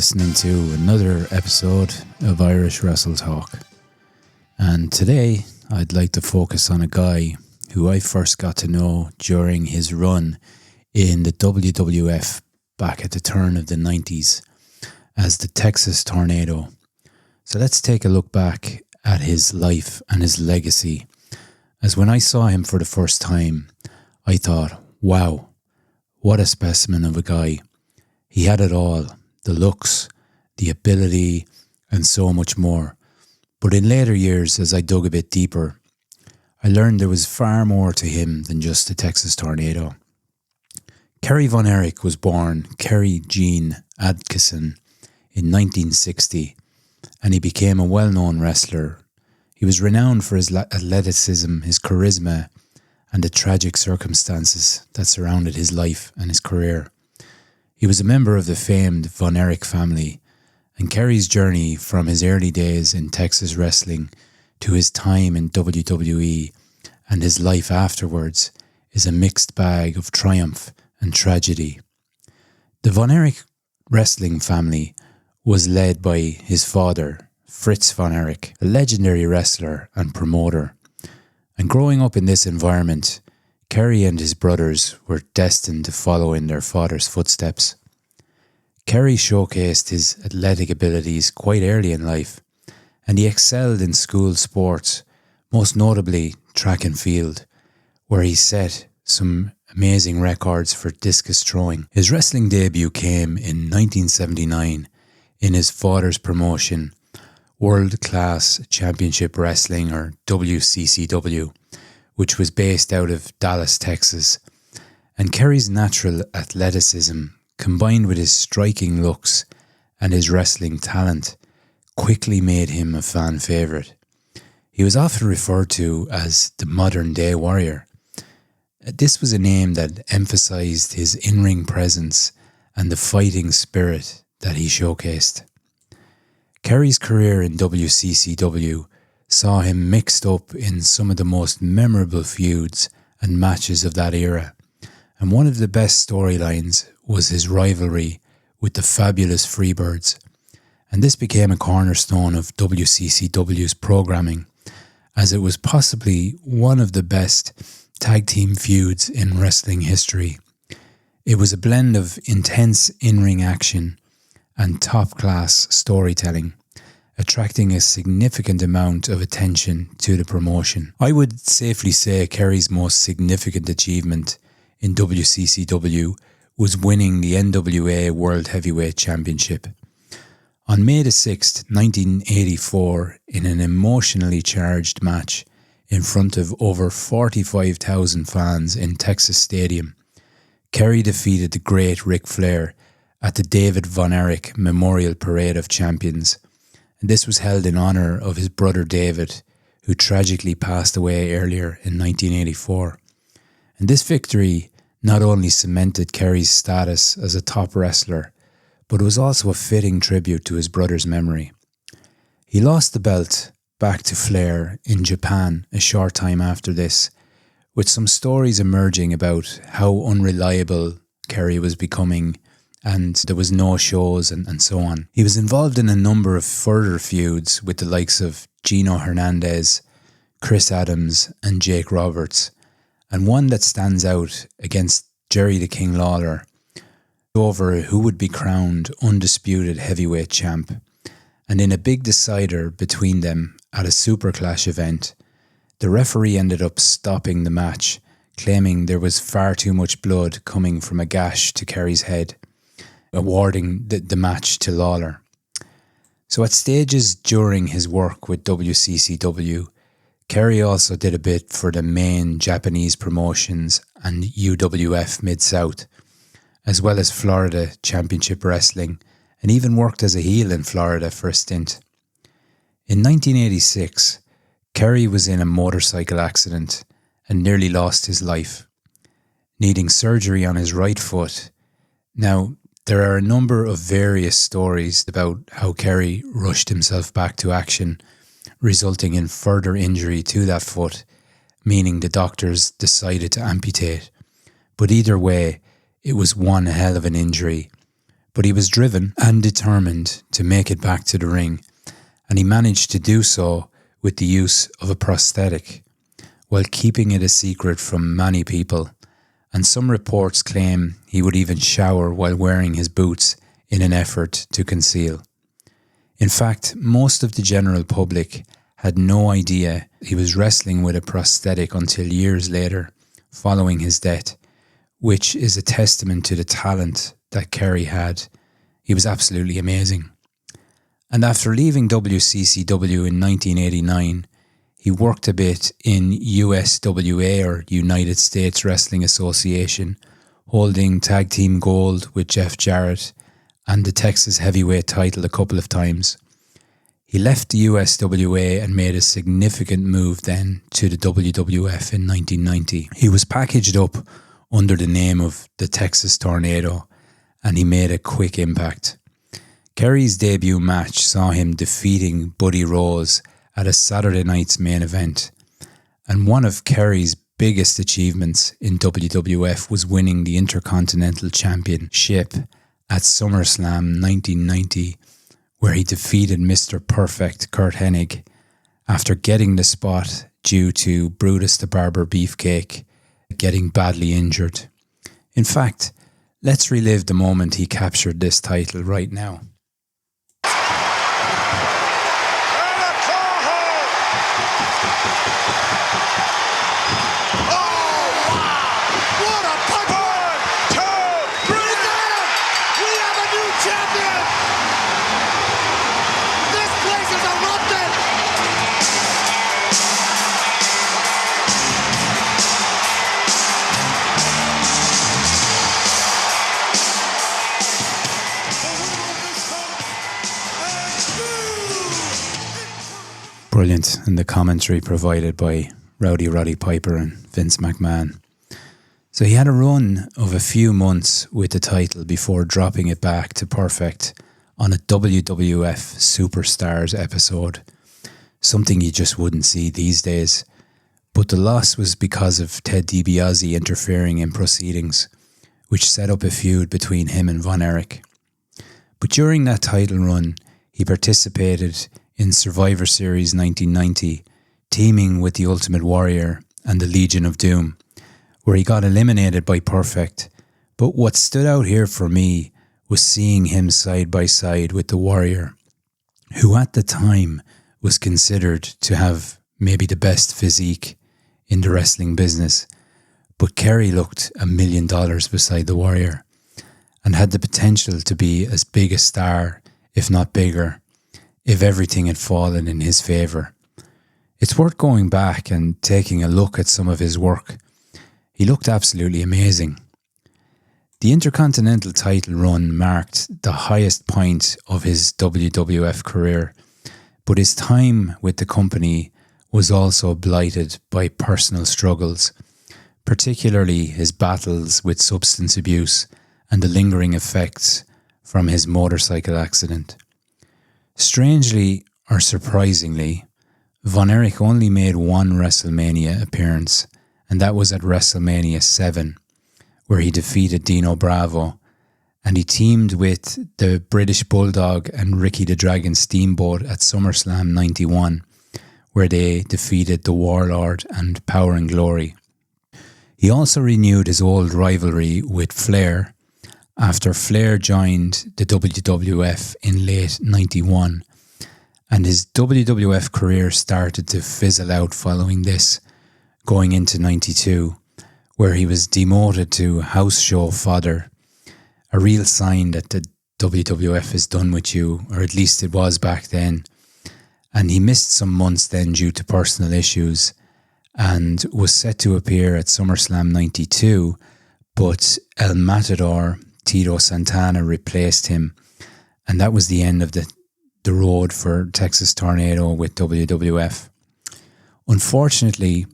listening to another episode of Irish Wrestle Talk. And today I'd like to focus on a guy who I first got to know during his run in the WWF back at the turn of the 90s as the Texas Tornado. So let's take a look back at his life and his legacy. As when I saw him for the first time, I thought, wow, what a specimen of a guy. He had it all, the looks, the ability, and so much more. But in later years, as I dug a bit deeper, I learned there was far more to him than just the Texas Tornado. Kerry Von Erich was born Kerry Jean Adkisson in 1960, and he became a well-known wrestler. He was renowned for his athleticism, his charisma, and the tragic circumstances that surrounded his life and his career. He was a member of the famed Von Erich family, and Kerry's journey from his early days in Texas wrestling to his time in WWE and his life afterwards is a mixed bag of triumph and tragedy. The Von Erich wrestling family was led by his father, Fritz Von Erich, a legendary wrestler and promoter. And growing up in this environment, Kerry and his brothers were destined to follow in their father's footsteps. Kerry showcased his athletic abilities quite early in life, and he excelled in school sports, most notably track and field, where he set some amazing records for discus throwing. His wrestling debut came in 1979 in his father's promotion, World Class Championship Wrestling, or WCCW, which was based out of Dallas, Texas. And Kerry's natural athleticism, combined with his striking looks and his wrestling talent, quickly made him a fan favourite. He was often referred to as the modern-day warrior. This was a name that emphasised his in-ring presence and the fighting spirit that he showcased. Kerry's career in WCCW saw him mixed up in some of the most memorable feuds and matches of that era, and one of the best storylines was his rivalry with the fabulous Freebirds, and this became a cornerstone of WCCW's programming, as it was possibly one of the best tag team feuds in wrestling history. It was a blend of intense in-ring action and top-class storytelling, attracting a significant amount of attention to the promotion. I would safely say Kerry's most significant achievement in WCCW was winning the NWA World Heavyweight Championship. On May the 6th, 1984, in an emotionally charged match in front of over 45,000 fans in Texas Stadium, Kerry defeated the great Ric Flair at the David Von Erich Memorial Parade of Champions, and this was held in honour of his brother David, who tragically passed away earlier in 1984. And this victory not only cemented Kerry's status as a top wrestler, but it was also a fitting tribute to his brother's memory. He lost the belt back to Flair in Japan a short time after this, with some stories emerging about how unreliable Kerry was becoming, and there was no shows and so on. He was involved in a number of further feuds with the likes of Gino Hernandez, Chris Adams and Jake Roberts, and one that stands out against Jerry the King Lawler over who would be crowned undisputed heavyweight champ. And in a big decider between them at a Super Clash event, the referee ended up stopping the match, claiming there was far too much blood coming from a gash to Kerry's head, awarding the match to Lawler. So at stages during his work with WCCW, Kerry also did a bit for the main Japanese promotions and UWF Mid-South, as well as Florida Championship Wrestling, and even worked as a heel in Florida for a stint. In 1986, Kerry was in a motorcycle accident and nearly lost his life, needing surgery on his right foot. Now, there are a number of various stories about how Kerry rushed himself back to action, resulting in further injury to that foot, meaning the doctors decided to amputate. But either way, it was one hell of an injury. But he was driven and determined to make it back to the ring, and he managed to do so with the use of a prosthetic, while keeping it a secret from many people, and some reports claim he would even shower while wearing his boots in an effort to conceal. In fact, most of the general public had no idea he was wrestling with a prosthetic until years later, following his death, which is a testament to the talent that Kerry had. He was absolutely amazing. And after leaving WCCW in 1989, he worked a bit in USWA, or United States Wrestling Association, holding tag team gold with Jeff Jarrett and the Texas heavyweight title a couple of times. He left the USWA and made a significant move then to the WWF in 1990. He was packaged up under the name of the Texas Tornado, and he made a quick impact. Kerry's debut match saw him defeating Buddy Rose at a Saturday night's main event, and one of Kerry's biggest achievements in WWF was winning the Intercontinental Championship at SummerSlam 1990, where he defeated Mr. Perfect Kurt Hennig after getting the spot due to Brutus the Barber Beefcake getting badly injured. In fact, let's relive the moment he captured this title right now. Brilliant, and the commentary provided by Rowdy Roddy Piper and Vince McMahon. So he had a run of a few months with the title before dropping it back to Perfect on a WWF Superstars episode, something you just wouldn't see these days. But the loss was because of Ted DiBiase interfering in proceedings, which set up a feud between him and Von Erich. But during that title run, he participated in Survivor Series 1990, teaming with the Ultimate Warrior and the Legion of Doom, where he got eliminated by Perfect. But what stood out here for me was seeing him side by side with the Warrior, who at the time was considered to have maybe the best physique in the wrestling business. But Kerry looked $1 million beside the Warrior and had the potential to be as big a star, if not bigger, if everything had fallen in his favour. It's worth going back and taking a look at some of his work. He looked absolutely amazing. The Intercontinental title run marked the highest point of his WWF career, but his time with the company was also blighted by personal struggles, particularly his battles with substance abuse and the lingering effects from his motorcycle accident. Strangely or surprisingly, Von Erich only made one WrestleMania appearance, and that was at WrestleMania 7, where he defeated Dino Bravo, and he teamed with the British Bulldog and Ricky the Dragon Steamboat at SummerSlam 91, where they defeated the Warlord and Power and Glory. He also renewed his old rivalry with Flair after Flair joined the WWF in late 91, and his WWF career started to fizzle out following this, going into 92, where he was demoted to house show fodder, a real sign that the WWF is done with you, or at least it was back then. And he missed some months then due to personal issues and was set to appear at SummerSlam 92, but El Matador, Tito Santana, replaced him, and that was the end of the road for Texas Tornado with WWF. Unfortunately,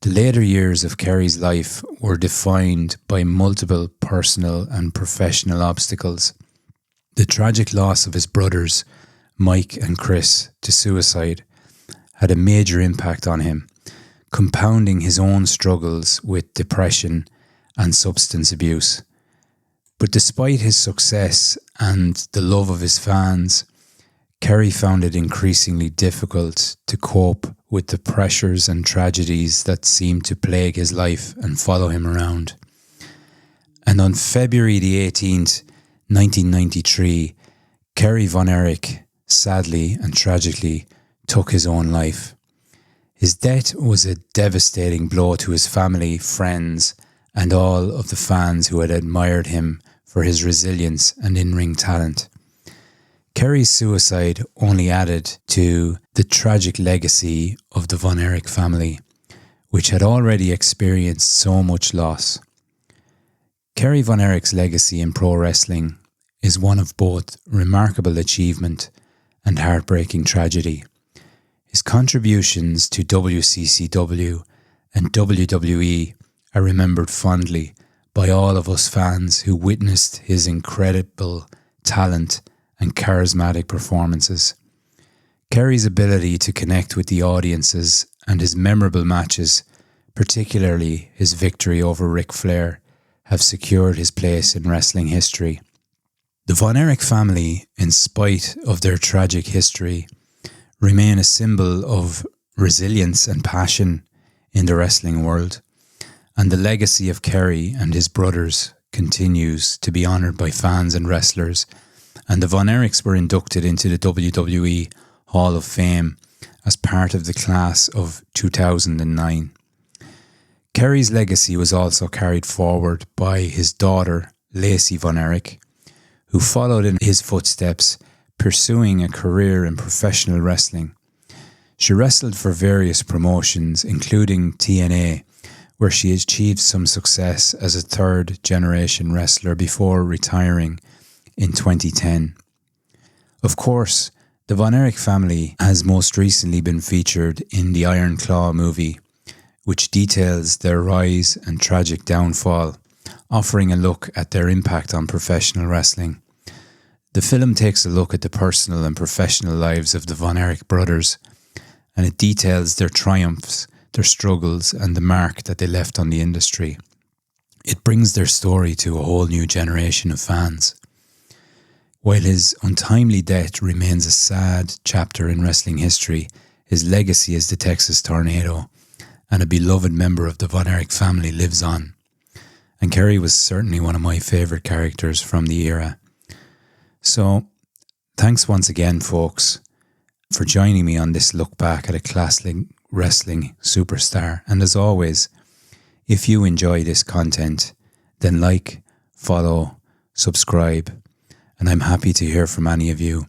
the later years of Kerry's life were defined by multiple personal and professional obstacles. The tragic loss of his brothers, Mike and Chris, to suicide had a major impact on him, compounding his own struggles with depression and substance abuse. But despite his success and the love of his fans, Kerry found it increasingly difficult to cope with the pressures and tragedies that seemed to plague his life and follow him around. And on February the 18th, 1993, Kerry Von Erich sadly and tragically took his own life. His death was a devastating blow to his family, friends, and all of the fans who had admired him for his resilience and in-ring talent. Kerry's suicide only added to the tragic legacy of the Von Erich family, which had already experienced so much loss. Kerry Von Erich's legacy in pro wrestling is one of both remarkable achievement and heartbreaking tragedy. His contributions to WCCW and WWE are remembered fondly by all of us fans who witnessed his incredible talent and charismatic performances. Kerry's ability to connect with the audiences and his memorable matches, particularly his victory over Ric Flair, have secured his place in wrestling history. The Von Erich family, in spite of their tragic history, remain a symbol of resilience and passion in the wrestling world, and the legacy of Kerry and his brothers continues to be honoured by fans and wrestlers, and the Von Erichs were inducted into the WWE Hall of Fame as part of the class of 2009. Kerry's legacy was also carried forward by his daughter, Lacey Von Erich, who followed in his footsteps, pursuing a career in professional wrestling. She wrestled for various promotions, including TNA, where she achieved some success as a third-generation wrestler before retiring in 2010. Of course, the Von Erich family has most recently been featured in the Iron Claw movie, which details their rise and tragic downfall, offering a look at their impact on professional wrestling. The film takes a look at the personal and professional lives of the Von Erich brothers, and it details their triumphs, their struggles, and the mark that they left on the industry. It brings their story to a whole new generation of fans. While his untimely death remains a sad chapter in wrestling history, his legacy as the Texas Tornado and a beloved member of the Von Erich family lives on. And Kerry was certainly one of my favourite characters from the era. So, thanks once again, folks, for joining me on this look back at a classic wrestling superstar. And as always, if you enjoy this content, then like, follow, subscribe, and I'm happy to hear from any of you.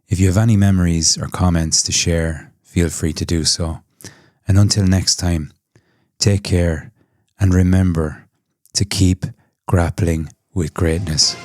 If you have any memories or comments to share, feel free to do so. And until next time, take care and remember to keep grappling with greatness.